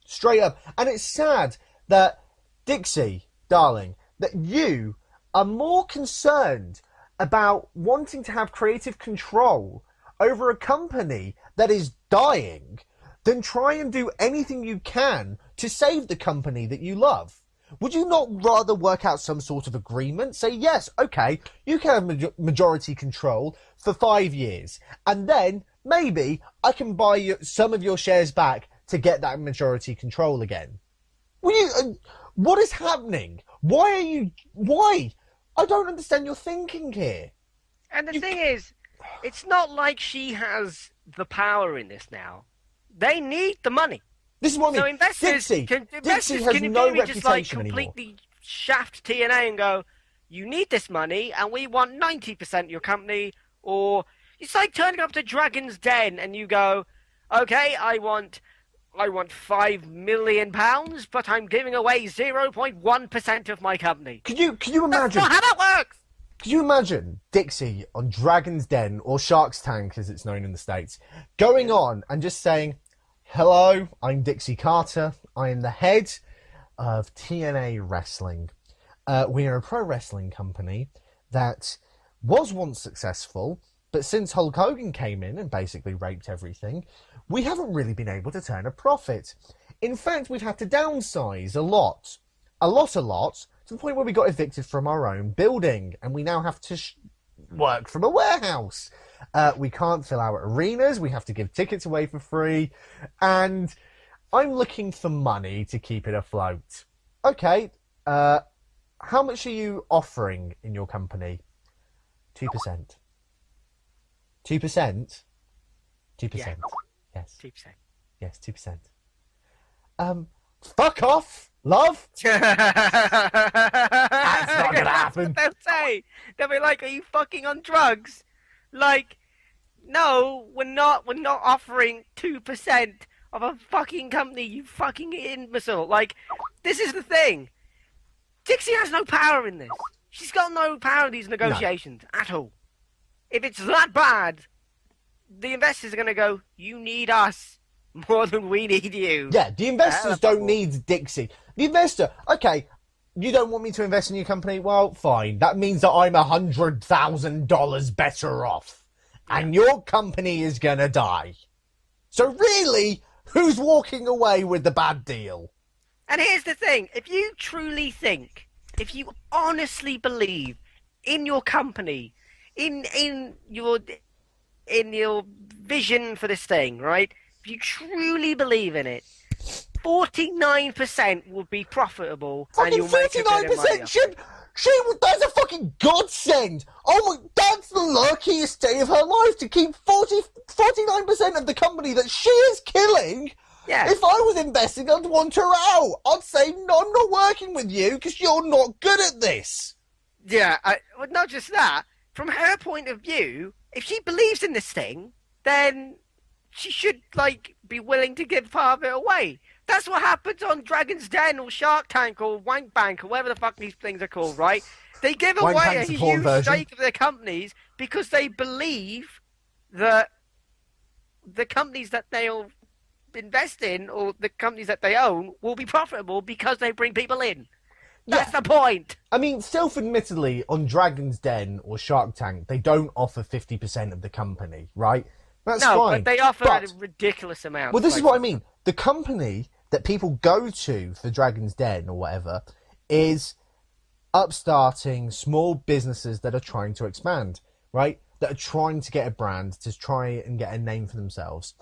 Straight up. And it's sad that, Dixie, darling, that you are more concerned about wanting to have creative control over a company that is dying than try and do anything you can to save the company that you love. Would you not rather work out some sort of agreement? Say, yes, okay, you can have majority control for 5 years, and then maybe I can buy you some of your shares back to get that majority control again. What is happening? Why? I don't understand your thinking here. And the thing is, it's not like she has the power in this now. They need the money. This is what I mean. So investors Dixie can has no maybe just like reputation anymore. completely shaft TNA and go, you need this money and we want 90% of your company. Or it's like turning up to Dragon's Den and you go, okay, I want £5 million, but I'm giving away 0.1% of my company. Can you imagine? That's not how that works. Can you imagine Dixie on Dragon's Den, or Shark's Tank as it's known in the States, going on and just saying, hello, I'm Dixie Carter. I am the head of TNA Wrestling. We are a pro wrestling company that was once successful, but since Hulk Hogan came in and basically raped everything, we haven't really been able to turn a profit. In fact, we've had to downsize a lot, to the point where we got evicted from our own building, and we now have to work from a warehouse. We can't fill our arenas, we have to give tickets away for free, and I'm looking for money to keep it afloat. Okay, how much are you offering in your company? 2%. 2%? 2%. Yeah. Yes. 2%. Yes, 2%. Fuck off, love! That's not gonna happen. They'll say. They'll be like, are you fucking on drugs? Like, no, we're not offering 2% of a fucking company, you fucking imbecile. Like, this is the thing. Dixie has no power in this. She's got no power in these negotiations at all. If it's that bad, the investors are going to go, you need us more than we need you. Yeah, the investors don't need Dixie. The investor, okay, you don't want me to invest in your company? Well, fine. That means that I'm $100,000 better off. And your company is going to die. So really, who's walking away with the bad deal? And here's the thing. If you truly think, if you honestly believe in your company, in your vision for this thing, right? If you truly believe in it, 49% will be profitable. Fucking and you'll make a bit of money 49%! That's a fucking godsend! Oh my, that's the luckiest day of her life, to keep 49% of the company that she is killing. Yeah. If I was investing, I'd want her out. I'd say, no, I'm not working with you because you're not good at this. Yeah, well, not just that. From her point of view, if she believes in this thing, then she should, like, be willing to give part of it away. That's what happens on Dragon's Den or Shark Tank or Wank Bank or whatever the fuck these things are called, right? They give Wank away a Bank's the porn huge version. stake of their companies because they believe that the companies that they'll invest in or the companies that they own will be profitable because they bring people in. That's the point. I mean, self-admittedly, on Dragon's Den or Shark Tank, they don't offer 50% of the company, right? That's fine. But they offer a ridiculous amount. Well, this is what I mean. The company that people go to for Dragon's Den or whatever is upstarting small businesses that are trying to expand, right? That are trying to get a brand, to try and get a name for themselves.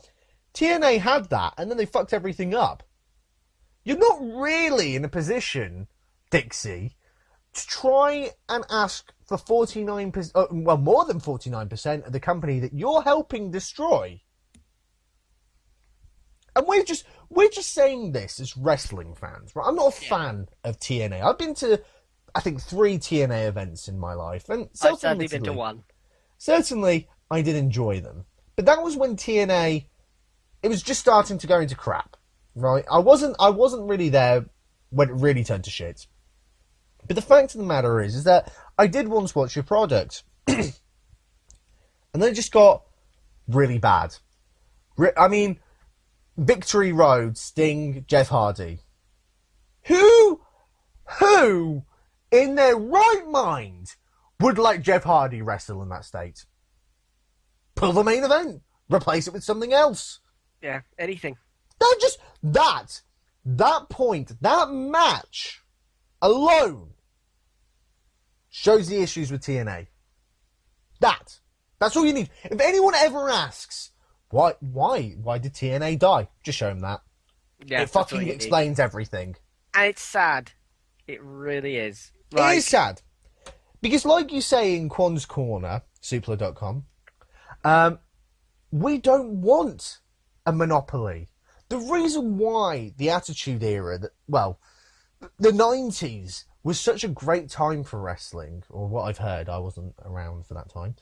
TNA had that, and then they fucked everything up. You're not really in a position, Dixie, to try and ask for 49%, well, more than 49% of the company that you're helping destroy. And we're just saying this as wrestling fans, right? I'm not a fan of TNA. I've been to, I think, 3 TNA events in my life, and I've certainly been to one. Certainly, I did enjoy them, but that was when TNA, it was just starting to go into crap, right? I wasn't really there when it really turned to shit. But the fact of the matter is that I did once watch your product, and then it just got really bad. I mean, Victory Road, Sting, Jeff Hardy. Who in their right mind would like Jeff Hardy wrestle in that state? Pull the main event, replace it with something else. Yeah, anything. That point, that match alone shows the issues with TNA. That's all you need. If anyone ever asks, why did TNA die? Just show them that. Yeah, it fucking explains everything. And it's sad. It really is. It is sad. Because like you say in Quan's Corner, Suplah.com, we don't want a monopoly. The reason why the Attitude Era, the 90s, was such a great time for wrestling, or what I've heard, I wasn't around for that time,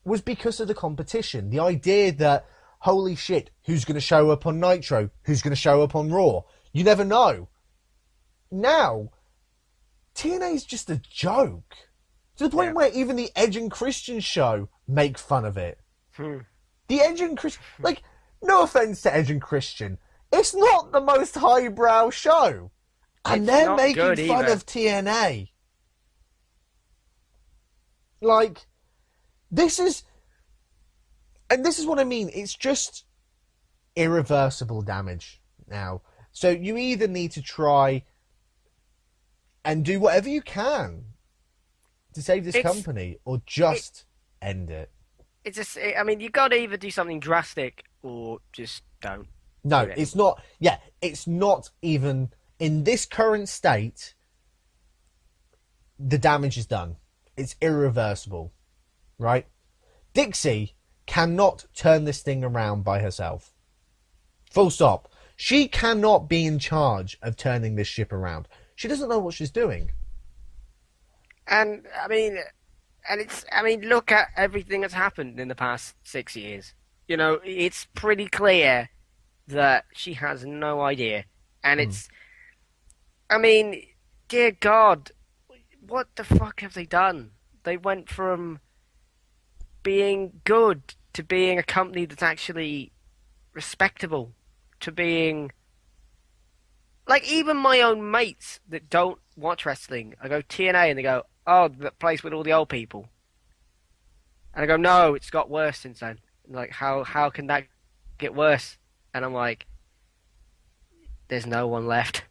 was because of the competition. The idea that, holy shit, who's going to show up on Nitro? Who's going to show up on Raw? You never know. Now, TNA is just a joke. To the point where even the Edge and Christian show make fun of it. The Edge and Christian... Like, no offence to Edge and Christian. It's not the most highbrow show. And they're making fun of TNA. Like, this is... And this is what I mean. It's just irreversible damage now. So you either need to try and do whatever you can to save this company, or just end it. It's just, I mean, you got to either do something drastic or just don't. No, it's not. Yeah, it's not even in this current state. The damage is done. It's irreversible, right? Dixie cannot turn this thing around by herself. Full stop. She cannot be in charge of turning this ship around. She doesn't know what she's doing. And I mean, look at everything that's happened in the past 6 years. You know, it's pretty clear that she has no idea. And it's, I mean, dear God, what the fuck have they done? They went from being good to being a company that's actually respectable to being... Like, even my own mates that don't watch wrestling, I go TNA and they go, oh, the place with all the old people. And I go, no, it's got worse since then. And like, how can that get worse? And I'm like, there's no one left.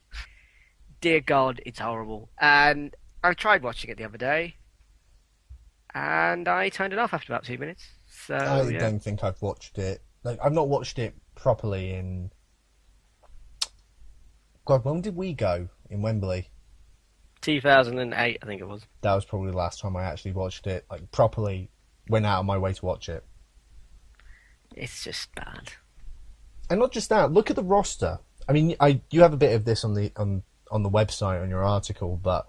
Dear God, it's horrible. And I tried watching it the other day, and I turned it off after about 2 minutes. So I don't think I've watched it. Like, I've not watched it properly in... God, when did we go in Wembley? 2008, I think it was. That was probably the last time I actually watched it, like, properly went out of my way to watch it. It's just bad. And not just that, look at the roster. I mean, you have a bit of this on the website, on your article, but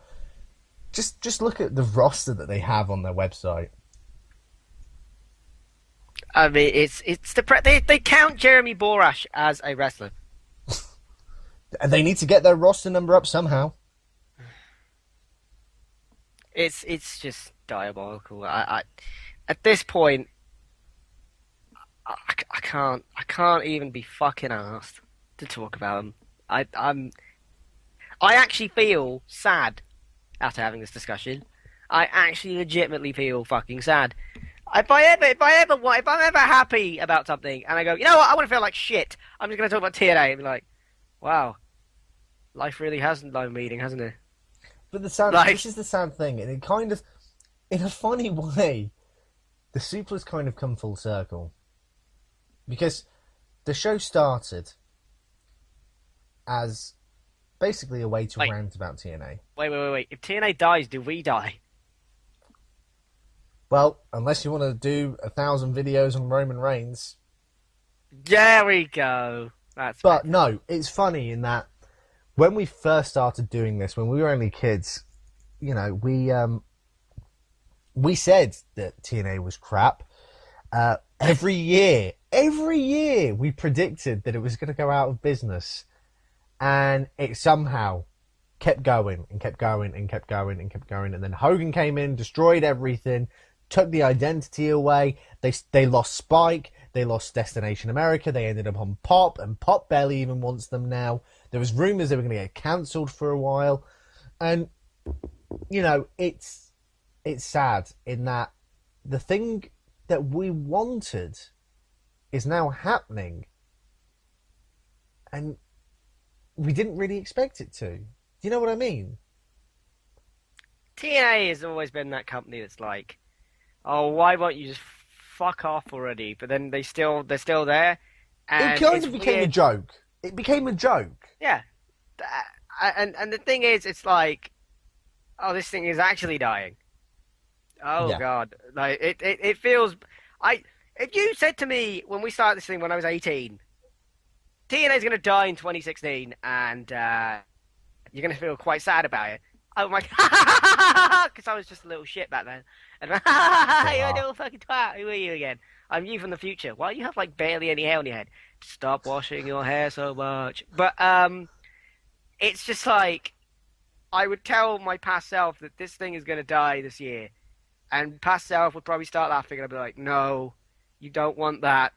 just look at the roster that they have on their website. I mean, they count Jeremy Borash as a wrestler. And they need to get their roster number up somehow. It's just diabolical. I at this point, I can't even be fucking asked to talk about them. I actually feel sad after having this discussion. I actually legitimately feel fucking sad. If I'm ever happy about something and I go, you know what, I want to feel like shit, I'm just going to talk about TNA and be like, wow, life really has no meaning, hasn't it? But this is the sad thing, and it kind of, in a funny way, the Suplah's kind of come full circle. Because the show started as basically a way to rant about TNA. Wait. If TNA dies, do we die? Well, unless you want to do 1,000 videos on Roman Reigns. There we go. But no, it's funny in that when we first started doing this, when we were only kids, you know, we said that TNA was crap. Every year we predicted that it was going to go out of business, and it somehow kept going and kept going and kept going and kept going. And then Hogan came in, destroyed everything, took the identity away. They lost Spike. They lost Destination America. They ended up on Pop, and Pop barely even wants them now. There was rumours they were going to get cancelled for a while. And, you know, it's sad in that the thing that we wanted is now happening. And we didn't really expect it to. Do you know what I mean? TNA has always been that company that's like, oh, why won't you just fuck off already? But then they're still there. And it kind of became a joke. It became a joke. Yeah. And the thing is, it's like, oh, this thing is actually dying. Oh Yeah. God, like it feels. If you said to me when we started this thing when I was 18, TNA is going to die in 2016, and you're going to feel quite sad about it. I'm like, because I was just a little shit back then. And you're a little fucking twat. Who are you again? I'm you from the future. Why do you have like barely any hair on your head? Stop washing your hair so much. But it's just like I would tell my past self that this thing is going to die this year, and past self would probably start laughing, and I'd be like, no, you don't want that.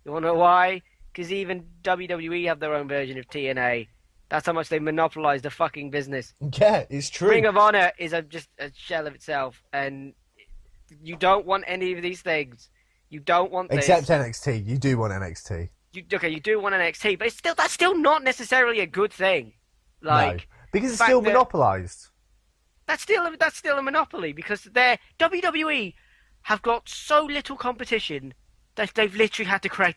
You want to know why? Because even WWE have their own version of TNA. That's how much they monopolize the fucking business. Yeah, it's true. Ring of Honor is just a shell of itself, and you don't want any of these things. You don't want this. Except NXT. You do want NXT. You do want NXT, but that's still not necessarily a good thing. Like, no, because it's still monopolized. That's still a monopoly, because their WWE have got so little competition that they've literally had to create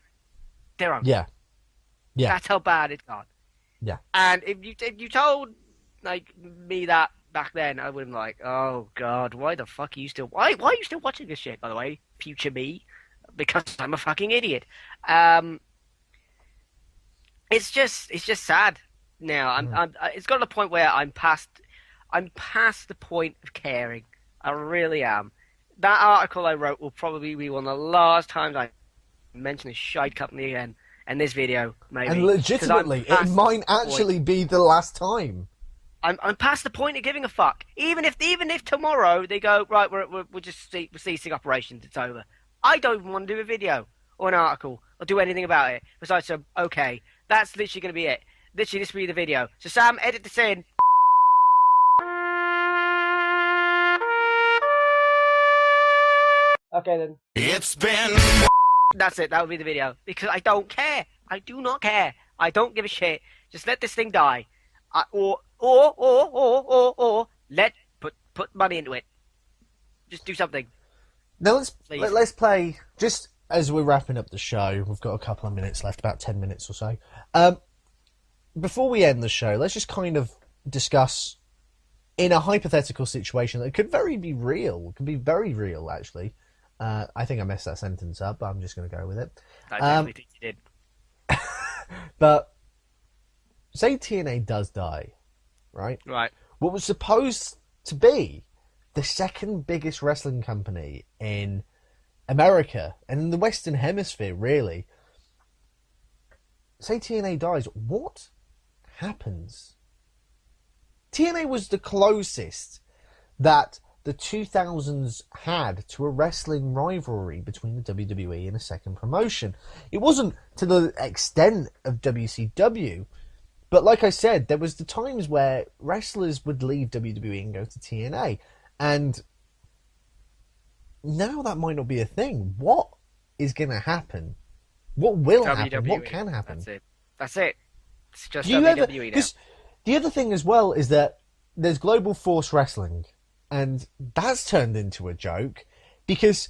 their own. Yeah. That's how bad it's got. Yeah. And if you told like me that back then, I would have been like, oh God, why the fuck are you still why are you still watching this shit? By the way, future me, because I'm a fucking idiot. It's just sad now. It's got to the point where I'm past the point of caring. I really am. That article I wrote will probably be one of the last times I mention a shite company again. And this video, maybe. And legitimately, it might actually be the last time. I'm past the point of giving a fuck. Even if tomorrow they go, right, we're just ceasing operations, it's over. I don't even want to do a video or an article or do anything about it. Besides, so, okay, that's literally going to be it. Literally, this will be the video. So Sam, edit this in. Okay then. It's been. That's it. That would be the video. Because I don't care. I do not care. I don't give a shit. Just let this thing die. Or put money into it. Just do something. Now let's play, just as we're wrapping up the show, we've got a couple of minutes left, about 10 minutes or so. Before we end the show, let's just kind of discuss, in a hypothetical situation that could be very real, actually. I think I messed that sentence up, but I'm just going to go with it. I definitely think you did. But say TNA does die, right? Right. What was supposed to be the second biggest wrestling company in America and in the Western Hemisphere, really. Say TNA dies, what happens? TNA was the closest that the 2000s had to a wrestling rivalry between the WWE and a second promotion. It wasn't to the extent of WCW, but like I said, there was the times where wrestlers would leave WWE and go to TNA, and now that might not be a thing. What is going to happen? What will happen? What can happen? That's it. It's just WWE now. Because the other thing as well is that there's Global Force Wrestling, and that's turned into a joke because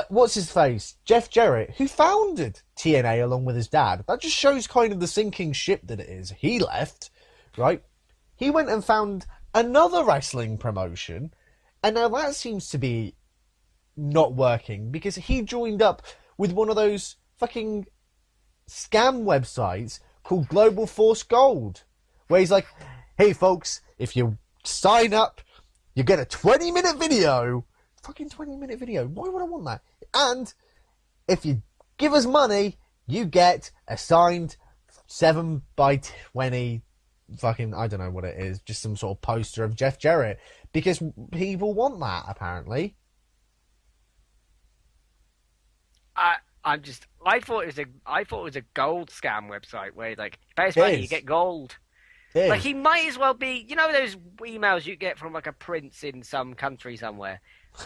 what's his face? Jeff Jarrett, who founded TNA along with his dad. That just shows kind of the sinking ship that it is. He left, right? He went and found another wrestling promotion, and now that seems to be not working because he joined up with one of those fucking scam websites called Global Force Gold, where he's like, hey folks, if you sign up, you get a 20-minute video. Fucking 20-minute video. Why would I want that? And if you give us money, you get a signed 7x20 fucking, I don't know what it is, just some sort of poster of Jeff Jarrett, because people want that, apparently. I thought it was a gold scam website where like pay us money, you get gold. Like he might as well be, you know, those emails you get from like a prince in some country somewhere,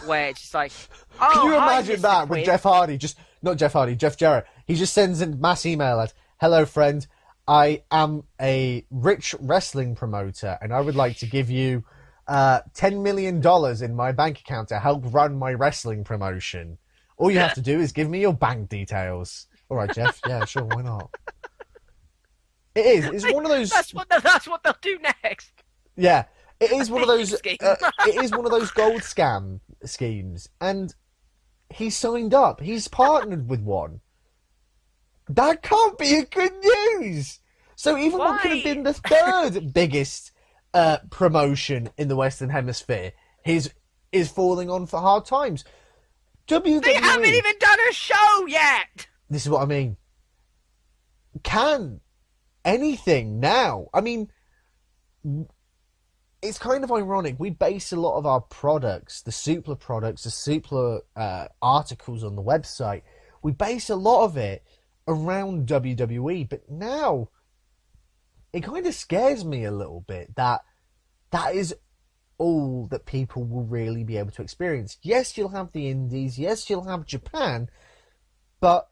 where it's just like, oh, can you hi, imagine Mr. that Quinn. with Jeff Hardy? Jeff Jarrett. He just sends a mass email at, hello friend, I am a rich wrestling promoter and I would like to give you $10 million in my bank account to help run my wrestling promotion. All you have to do is give me your bank details. All right, Jeff. Yeah, sure. Why not? It is. It's one of those. That's what they'll do next. Yeah, it is one of those. Scheme. It is one of those gold scam schemes, and he signed up. He's partnered with one. That can't be a good news. So even what could have been the third biggest promotion in the Western Hemisphere is falling on for hard times. WWE. They haven't even done a show yet. This is what I mean. Can anything now? I mean, it's kind of ironic. We base a lot of our products, the Suplah products, the Suplah articles on the website, we base a lot of it around WWE. But now, it kind of scares me a little bit that is all that people will really be able to experience. Yes, you'll have the Indies. Yes, you'll have Japan. But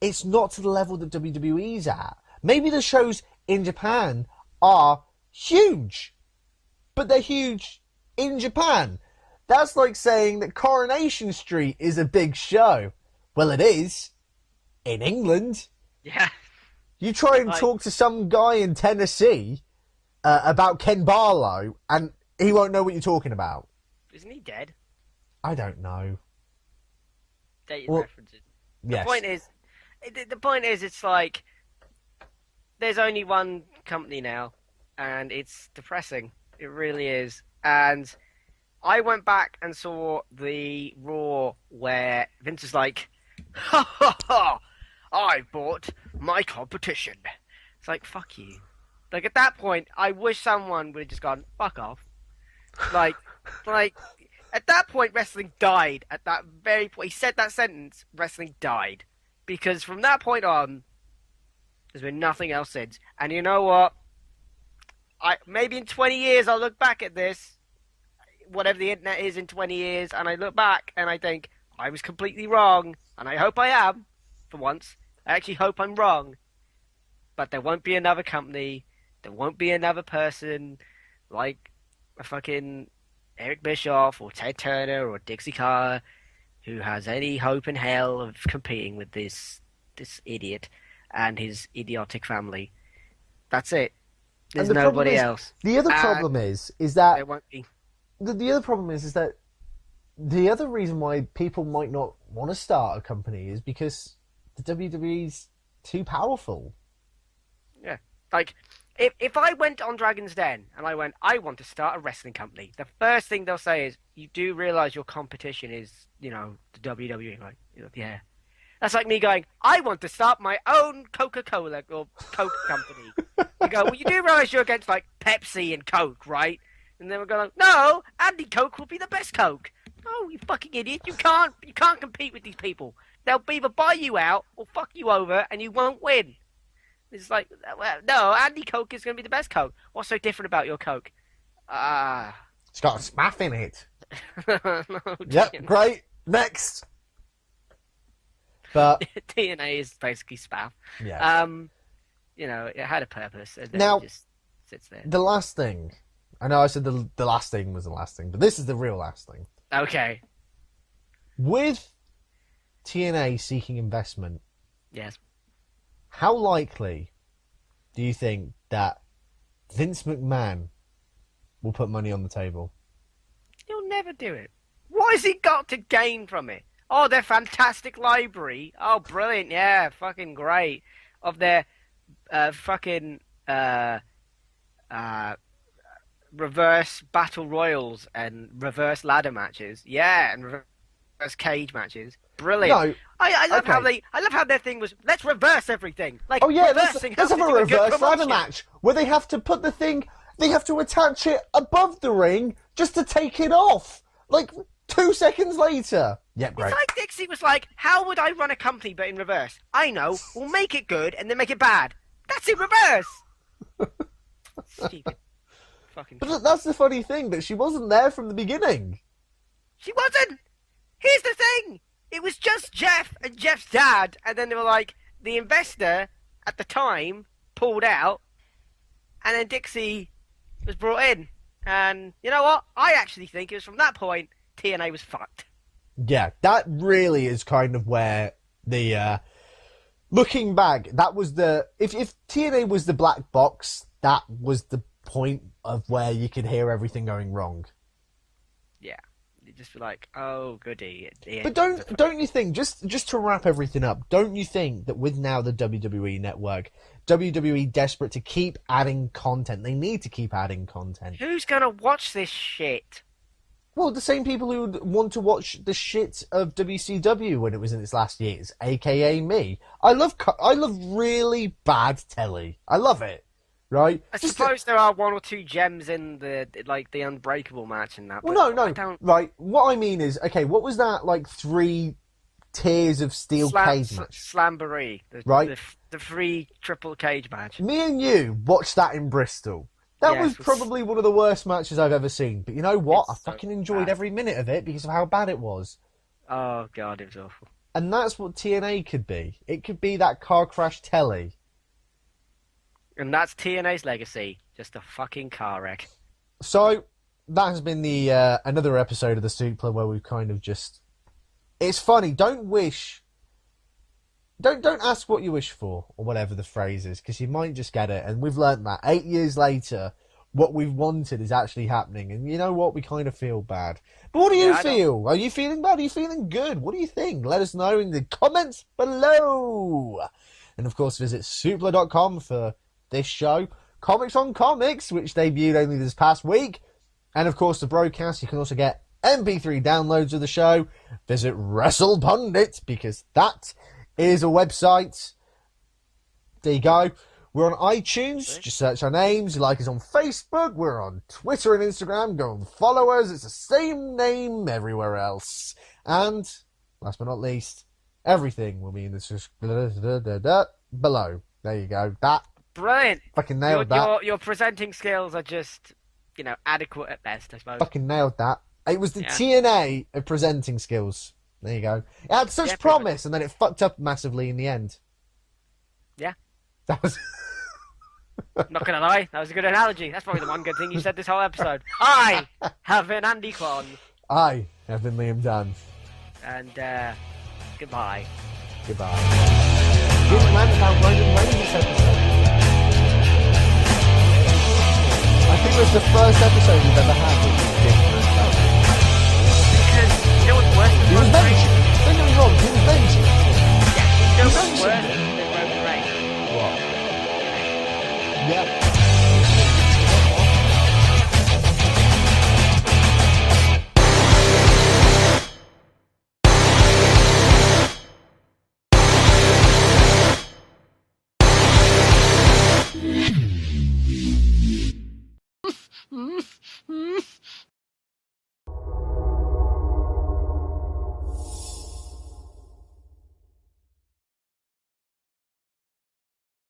it's not to the level that WWE's at. Maybe the shows in Japan are huge, but they're huge in Japan. That's like saying that Coronation Street is a big show. Well, it is in England. Yeah. You try and talk to some guy in Tennessee about Ken Barlow, and he won't know what you're talking about. Isn't he dead? I don't know. Dated references. Yes. The point is, it's like there's only one company now, and it's depressing. It really is. And I went back and saw the Raw where Vince is like, "Ha ha ha! I bought my competition." It's like, fuck you. Like, at that point, I wish someone would have just gone, fuck off. Like, at that point, wrestling died. At that very point, he said that sentence, wrestling died. Because from that point on, there's been nothing else since. And you know what? Maybe in 20 years, I'll look back at this, whatever the internet is in 20 years, and I look back and I think, I was completely wrong. And I hope I am, for once. I actually hope I'm wrong. But there won't be another company. There won't be another person like a fucking Eric Bischoff or Ted Turner or Dixie Carter who has any hope in hell of competing with this idiot and his idiotic family. That's it. There's nobody else. The other problem is that there won't be. The other problem is that the other reason why people might not want to start a company is because the WWE's too powerful. Yeah, like if I went on Dragon's Den and I went, I want to start a wrestling company, the first thing they'll say is, you do realize your competition is, the WWE, right? Yeah. That's like me going, I want to start my own Coca-Cola or Coke company. You go, well, you do realize you're against like Pepsi and Coke, right? And then we're going, no, Andy Coke will be the best Coke. No, you fucking idiot! You can't compete with these people. They'll either buy you out or fuck you over, and you won't win. It's like, well, no, Andy Coke is going to be the best Coke. What's so different about your Coke? It's got a smaff in it. No, Yep, great. Next. But TNA is basically spaff. yeah. It had a purpose, and then Now, it just sits there. the last thing. I know I said the last thing was the last thing, but this is the real last thing. Okay. With TNA seeking investment, Yes. how likely do you think that Vince McMahon will put money on the table? He'll never do it. What has he got to gain from it? Oh, their fantastic library. Oh, brilliant. Yeah, fucking great. Of their fucking reverse battle royals and reverse ladder matches. Yeah, and reverse cage matches. Brilliant. No, I love okay. how I love how their thing was, let's reverse everything. Like, Oh yeah, reversing let's have a how to do good reverse ladder promotion. match where they have to put the thing, they have to attach it above the ring just to take it off. Like 2 seconds later. Yep, great. It's like Dixie was like, how would I run a company but in reverse? I know, we'll make it good and then make it bad. That's in reverse. Stupid. Fucking. But that's the funny thing, that she wasn't there from the beginning. She wasn't. Here's the thing. It was just Jeff and Jeff's dad, and then they were like, the investor at the time pulled out, and then Dixie was brought in. And you know what? I actually think it was from that point TNA was fucked. Yeah, that really is kind of where the looking back, that was the if TNA was the black box, that was the point of where you could hear everything going wrong. Yeah. You just be like, oh, goody. But don't you think, just to wrap everything up, don't you think that with now the WWE network, WWE desperate to keep adding content, they need to keep adding content. Who's gonna watch this shit? Well, the same people who would want to watch the shit of WCW when it was in its last years, aka me. I love really bad telly. I love it, right? I suppose there are one or two gems in the Unbreakable match and that. Well, but no, I don't... right. What I mean is, okay, what was that, like, 3 tiers of steel cage match? Slamboree. Right. The free triple cage match. Me and you watched that in Bristol. That Yeah, was it was- probably one of the worst matches I've ever seen. But you know what? I It's so fucking enjoyed bad. every minute of it because of how bad it was. Oh, God, it was awful. And that's what TNA could be. It could be that car crash telly. And that's TNA's legacy. Just a fucking car wreck. So, that has been the another episode of the Suplah where we've kind of just... It's funny, don't ask what you wish for, or whatever the phrase is, because you might just get it. And we've learnt that 8 years later, what we've wanted is actually happening. And you know what? We kind of feel bad. But what do you feel? Are you feeling bad? Are you feeling good? What do you think? Let us know in the comments below. And of course, visit suplah.com for this show. Comics on Comics, which debuted only this past week. And of course, the broadcast. You can also get MP3 downloads of the show. Visit Wrestle Pundit, because that is a website. There you go. We're on iTunes. Just search our names. You like us on Facebook. We're on Twitter and Instagram. Go and follow us. It's the same name everywhere else. And last but not least, everything will be in the below. There you go. That Brilliant. fucking nailed that. Your presenting skills are just, adequate at best, I suppose. Fucking nailed that. It was the Yeah. TNA of presenting skills. There you go. It had such Yeah, promise, and then it fucked up massively in the end. Yeah. That was... Not gonna lie, that was a good analogy. That's probably the one good thing you said this whole episode. I have been Andy Kwan, I have been Liam Dunn. and goodbye. Goodbye. Didn't rant about Roman Reigns this episode. I think it was the first episode we've ever had where we didn't rant about it. Because you know what's worse than He was Roman Reigns? mentioned. Don't get me wrong, he was mentioned. Yeah, you know what's mentioned worse it. than Roman Reigns? What? Yeah.